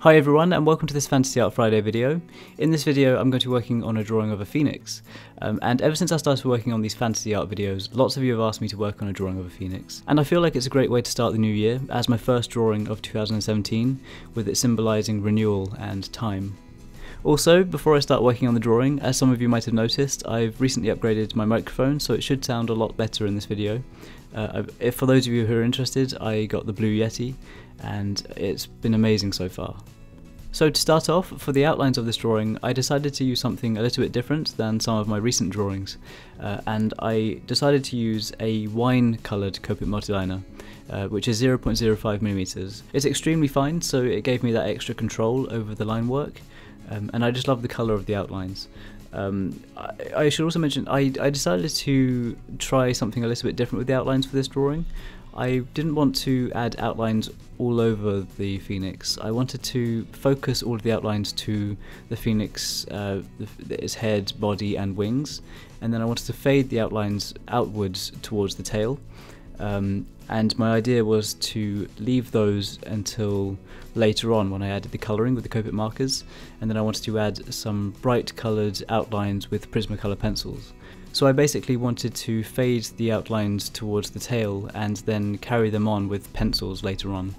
Hi everyone, and welcome to this Fantasy Art Friday video. In this video I'm going to be working on a drawing of a phoenix, and ever since I started working on these fantasy art videos, lots of you have asked me to work on a drawing of a phoenix, and I feel like it's a great way to start the new year as my first drawing of 2017, with it symbolising renewal and time. Also, before I start working on the drawing, as some of you might have noticed, I've recently upgraded my microphone, so it should sound a lot better in this video. For those of you who are interested, I got the Blue Yeti, and it's been amazing so far. So to start off, for the outlines of this drawing, I decided to use something a little bit different than some of my recent drawings, and I decided to use a wine-coloured Copic Multiliner, which is 0.05mm. It's extremely fine, so it gave me that extra control over the line work, and I just love the colour of the outlines. I should also mention, I decided to try something a little bit different with the outlines for this drawing. I didn't want to add outlines all over the phoenix. I wanted to focus all of the outlines to the phoenix, its head, body and wings, and then I wanted to fade the outlines outwards towards the tail. And my idea was to leave those until later on when I added the colouring with the Copic markers, and then I wanted to add some bright coloured outlines with Prismacolor pencils. So I basically wanted to fade the outlines towards the tail and then carry them on with pencils later on.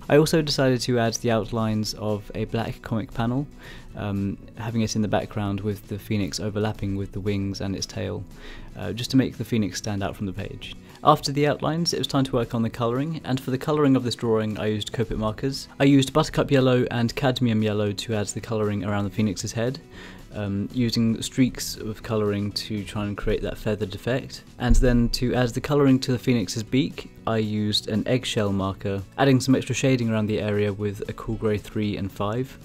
I also decided to add the outlines of a black comic panel, having it in the background with the phoenix overlapping with the wings and its tail, just to make the phoenix stand out from the page. After the outlines, it was time to work on the colouring, and for the colouring of this drawing I used Copic markers. I used buttercup yellow and cadmium yellow to add the colouring around the phoenix's head, using streaks of colouring to try and create that feathered effect. And then to add the colouring to the phoenix's beak, I used an eggshell marker, adding some extra shading around the area with a cool grey 3 and 5.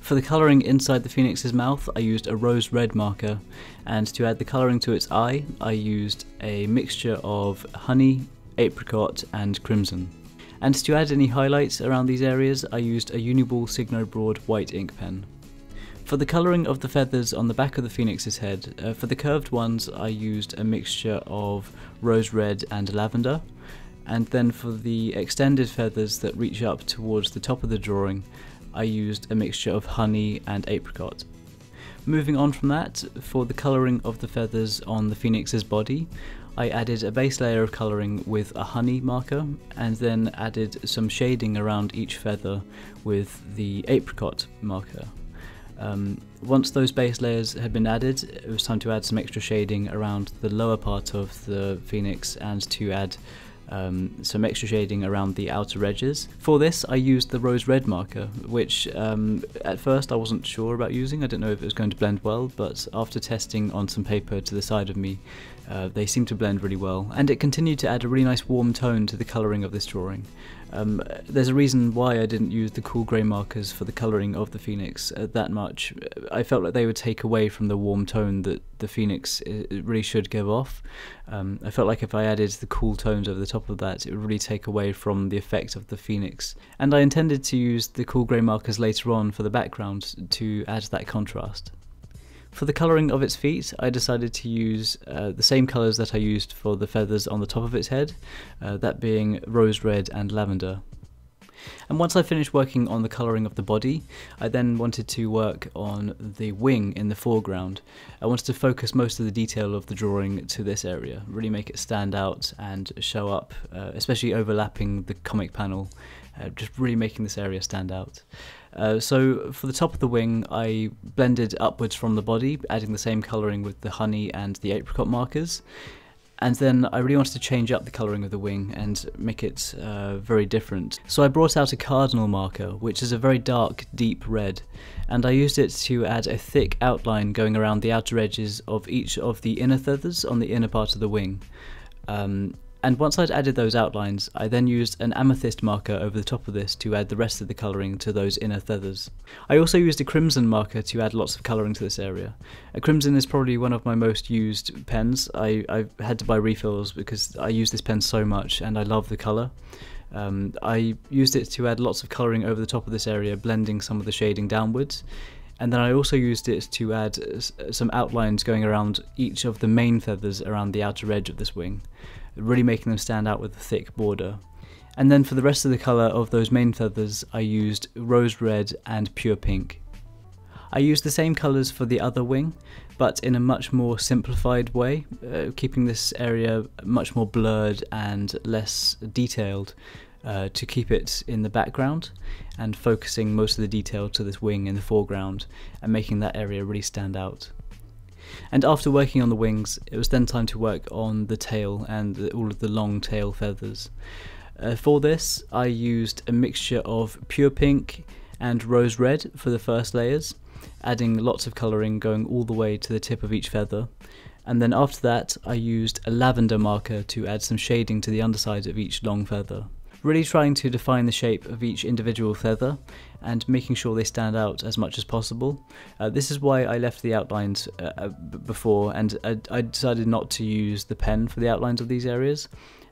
For the colouring inside the phoenix's mouth, I used a rose red marker, and to add the colouring to its eye, I used a mixture of honey, apricot and crimson. And to add any highlights around these areas, I used a Uni-Ball Signo Broad white ink pen. For the colouring of the feathers on the back of the phoenix's head, for the curved ones I used a mixture of rose red and lavender, and then for the extended feathers that reach up towards the top of the drawing, I used a mixture of honey and apricot. Moving on from that, for the colouring of the feathers on the phoenix's body, I added a base layer of colouring with a honey marker, and then added some shading around each feather with the apricot marker. Once those base layers had been added, it was time to add some extra shading around the lower part of the phoenix and to add some extra shading around the outer edges. For this I used the rose red marker, which at first I wasn't sure about using. I didn't know if it was going to blend well, but after testing on some paper to the side of me, they seemed to blend really well, and it continued to add a really nice warm tone to the colouring of this drawing. There's a reason why I didn't use the cool grey markers for the colouring of the phoenix that much. I felt like they would take away from the warm tone that the phoenix really should give off. I felt like if I added the cool tones over the top of that, it would really take away from the effect of the phoenix. And I intended to use the cool grey markers later on for the background to add that contrast. For the colouring of its feet, I decided to use the same colours that I used for the feathers on the top of its head, that being rose red and lavender. And once I finished working on the colouring of the body, I then wanted to work on the wing in the foreground. I wanted to focus most of the detail of the drawing to this area, really make it stand out and show up, especially overlapping the comic panel, just really making this area stand out. So for the top of the wing, I blended upwards from the body, adding the same colouring with the honey and the apricot markers. And then I really wanted to change up the colouring of the wing and make it very different. So I brought out a cardinal marker, which is a very dark, deep red, and I used it to add a thick outline going around the outer edges of each of the inner feathers on the inner part of the wing. And once I'd added those outlines, I then used an amethyst marker over the top of this to add the rest of the colouring to those inner feathers. I also used a crimson marker to add lots of colouring to this area. A crimson is probably one of my most used pens. I've had to buy refills because I use this pen so much and I love the colour. I used it to add lots of colouring over the top of this area, blending some of the shading downwards. And then I also used it to add some outlines going around each of the main feathers around the outer edge of this wing, really making them stand out with a thick border. And then for the rest of the colour of those main feathers, I used rose red and pure pink. I used the same colours for the other wing, but in a much more simplified way, keeping this area much more blurred and less detailed to keep it in the background, and focusing most of the detail to this wing in the foreground and making that area really stand out. And after working on the wings, it was then time to work on the tail and all of the long tail feathers. For this, I used a mixture of pure pink and rose red for the first layers, adding lots of colouring going all the way to the tip of each feather. And then after that, I used a lavender marker to add some shading to the underside of each long feather, really trying to define the shape of each individual feather and making sure they stand out as much as possible. This is why I left the outlines before, and I decided not to use the pen for the outlines of these areas,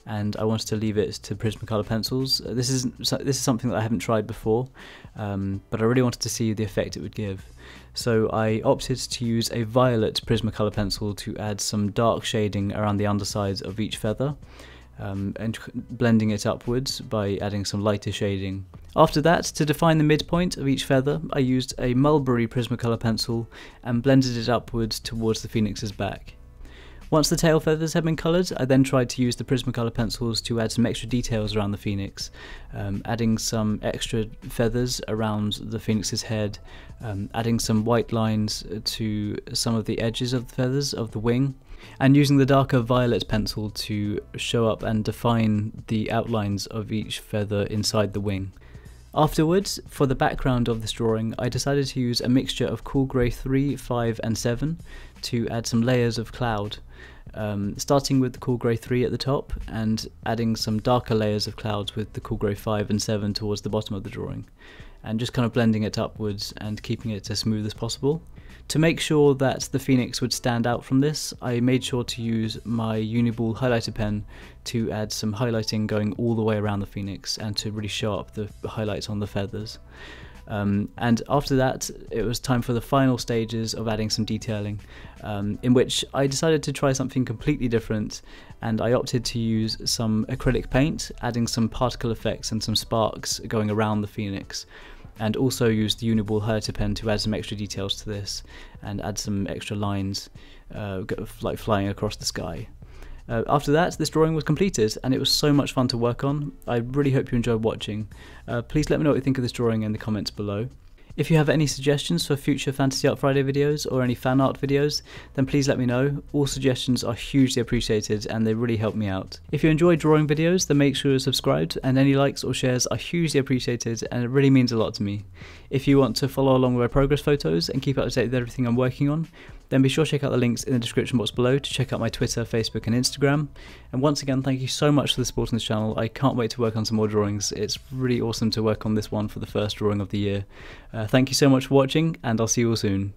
and I wanted to leave it to Prismacolor pencils. This is something that I haven't tried before, but I really wanted to see the effect it would give. So I opted to use a violet Prismacolor pencil to add some dark shading around the undersides of each feather, and blending it upwards by adding some lighter shading. After that, to define the midpoint of each feather, I used a mulberry Prismacolor pencil and blended it upwards towards the phoenix's back. Once the tail feathers had been coloured, I then tried to use the Prismacolor pencils to add some extra details around the phoenix, adding some extra feathers around the phoenix's head, adding some white lines to some of the edges of the feathers of the wing, and using the darker violet pencil to show up and define the outlines of each feather inside the wing. Afterwards, for the background of this drawing, I decided to use a mixture of Cool Grey 3, 5 and 7 to add some layers of cloud, starting with the Cool Grey 3 at the top and adding some darker layers of clouds with the Cool Grey 5 and 7 towards the bottom of the drawing, and just kind of blending it upwards and keeping it as smooth as possible. To make sure that the phoenix would stand out from this, I made sure to use my Uni-Ball highlighter pen to add some highlighting going all the way around the phoenix and to really show up the highlights on the feathers. And after that, it was time for the final stages of adding some detailing, in which I decided to try something completely different, and I opted to use some acrylic paint, adding some particle effects and some sparks going around the phoenix, and also used the Uni-Ball highlighter pen to add some extra details to this and add some extra lines like flying across the sky. After that, this drawing was completed, and it was so much fun to work on. I really hope you enjoyed watching. Please let me know what you think of this drawing in the comments below. If you have any suggestions for future Fantasy Art Friday videos or any fan art videos, then please let me know. All suggestions are hugely appreciated and they really help me out. If you enjoy drawing videos, then make sure you're subscribed, and any likes or shares are hugely appreciated and it really means a lot to me. If you want to follow along with my progress photos and keep up to date with everything I'm working on, then be sure to check out the links in the description box below to check out my Twitter, Facebook and Instagram. And once again, thank you so much for the support on this channel. I can't wait to work on some more drawings. It's really awesome to work on this one for the first drawing of the year. Thank you so much for watching, and I'll see you all soon.